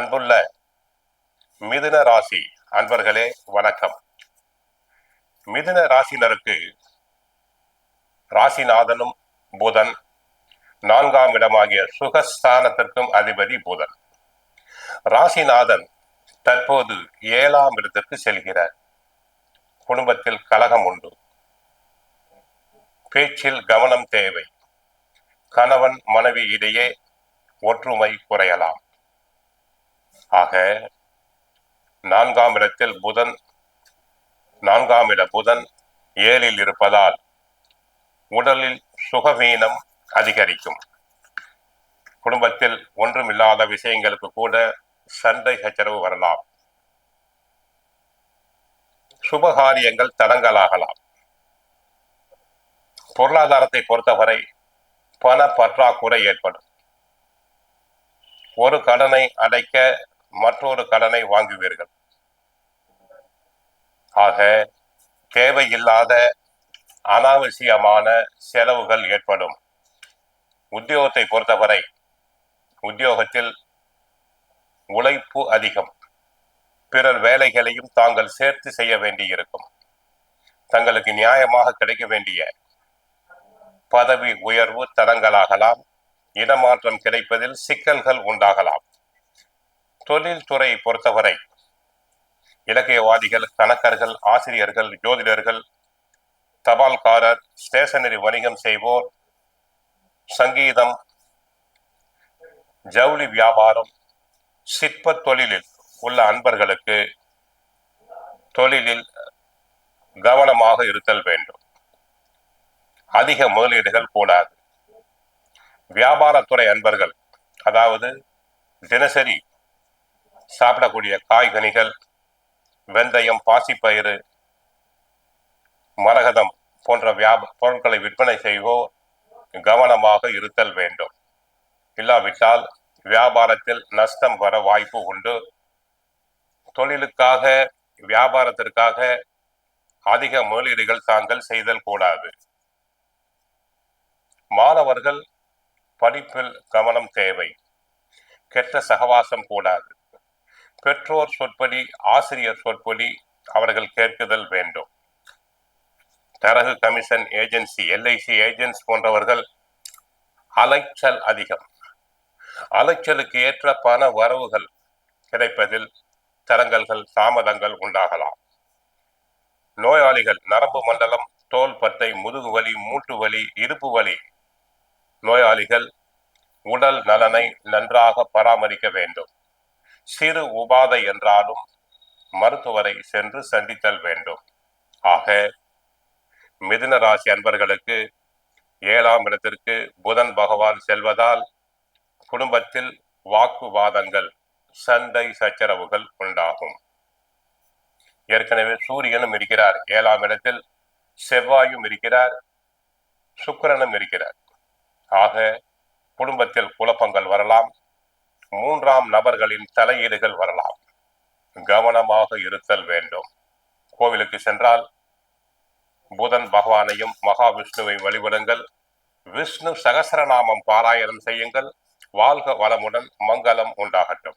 அன்புள்ள மிதுன ராசி அன்பர்களே வணக்கம். மிதுன ராசினருக்கு ராசிநாதனும் புதன், 4ஆம் இடமாகிய சுகஸ்தானத்திற்கும் அதிபதி புதன். ராசிநாதன் தற்போது 7ஆம் இடத்திற்கு செல்கிறார். குடும்பத்தில் கலகம் உண்டு, பேச்சில் கவனம் தேவை. கணவன் மனைவி இடையே ஒற்றுமை குறையலாம். ஆக 4ஆம் இடத்தில் புதன், 4ஆம் இட புதன் 7இல் இருப்பதால் உடலில் சுகவீனம் அதிகரிக்கும். குடும்பத்தில் ஒன்றுமில்லாத விஷயங்களுக்கு கூட சண்டை சச்சரவு வரலாம். சுபகாரியங்கள் தடங்கலாகலாம். பொருளாதாரத்தை பொறுத்தவரை பண பற்றாக்குறை ஏற்படும். ஒரு கடனை அடைக்க மற்றொரு கடனை வாங்குவீர்கள். ஆக தேவையில்லாத அனாவசியமான செலவுகள் ஏற்படும். உத்தியோகத்தை பொறுத்தவரை உத்தியோகத்தில் உழைப்பு அதிகம். பிறர் வேலைகளையும் தாங்கள் சேர்த்து செய்ய வேண்டியிருக்கும். தங்களுக்கு நியாயமாக கிடைக்க வேண்டிய பதவி உயர்வு தடங்கலாகலாம். இடமாற்றம் கிடைப்பதில் சிக்கல்கள் உண்டாகலாம். தொழில்துறையை பொறுத்தவரை இலக்கியவாதிகள், கணக்கர்கள், ஆசிரியர்கள், ஜோதிடர்கள், தபால்காரர், ஸ்டேஷனரி வணிகம் செய்வோர், சங்கீதம், ஜவுளி வியாபாரம், சிற்ப தொழிலில் உள்ள அன்பர்களுக்கு தொழிலில் கவனமாக இருத்தல் வேண்டும். அதிக முதலீடுகள் கூடாது. வியாபாரத்துறை அன்பர்கள், அதாவது தினசரி சாப்பிடக்கூடிய காய்கனிகள், வெந்தயம், பாசிப்பயிறு, மரகதம் போன்ற பொருட்களை விற்பனை செய்வோர் கவனமாக இருத்தல் வேண்டும். இல்லாவிட்டால் வியாபாரத்தில் நஷ்டம் வர வாய்ப்பு உண்டு. தொழிலுக்காக, வியாபாரத்திற்காக அதிக முதலீடுகள் தாங்கள் செய்தல் கூடாது. மாணவர்கள் படிப்பில் கவனம் தேவை. கெட்ட சகவாசம் கூடாது. பெற்றோர் சொற்படி, ஆசிரியர் சொற்படி அவர்கள் கேட்குதல் வேண்டும். தரகு கமிஷன் ஏஜென்சி, LIC ஏஜென்ட்ஸ் போன்றவர்கள் அலைச்சல் அதிகம். அலைச்சலுக்கு ஏற்ற பண வரவுகள் கிடைப்பதில் தடங்கல்கள், தாமதங்கள் உண்டாகலாம். நோயாளிகள், நரம்பு மண்டலம், தோல் பட்டை, முதுகு வலி, மூட்டு வலி, இடுப்பு வலி நோயாளிகள் உடல் நலனை நன்றாக பராமரிக்க வேண்டும். சிறு உபாதை என்றாலும் மருத்துவரை சென்று சந்தித்தல் வேண்டும். ஆக மிதுன ராசி அன்பர்களுக்கு 7ஆம் இடத்திற்கு புதன் பகவான் செல்வதால் குடும்பத்தில் வாக்குவாதங்கள், சண்டை சச்சரவுகள் உண்டாகும். ஏற்கனவே சூரியனும் இருக்கிறார் 7ஆம் இடத்தில், செவ்வாயும் இருக்கிறார், சுக்கிரனும் இருக்கிறார். ஆக குடும்பத்தில் குழப்பங்கள் வரலாம். 3ஆம் நபர்களின் தலையீடுகள் வரலாம். கவனமாக இருத்தல் வேண்டும். கோவிலுக்கு சென்றால் புதன் பகவானையும் மகாவிஷ்ணுவை வழிபடுங்கள். விஷ்ணு சகஸ்ரநாமம் பாராயணம் செய்யுங்கள். வாழ்க வளமுடன், மங்களம் உண்டாகட்டும்.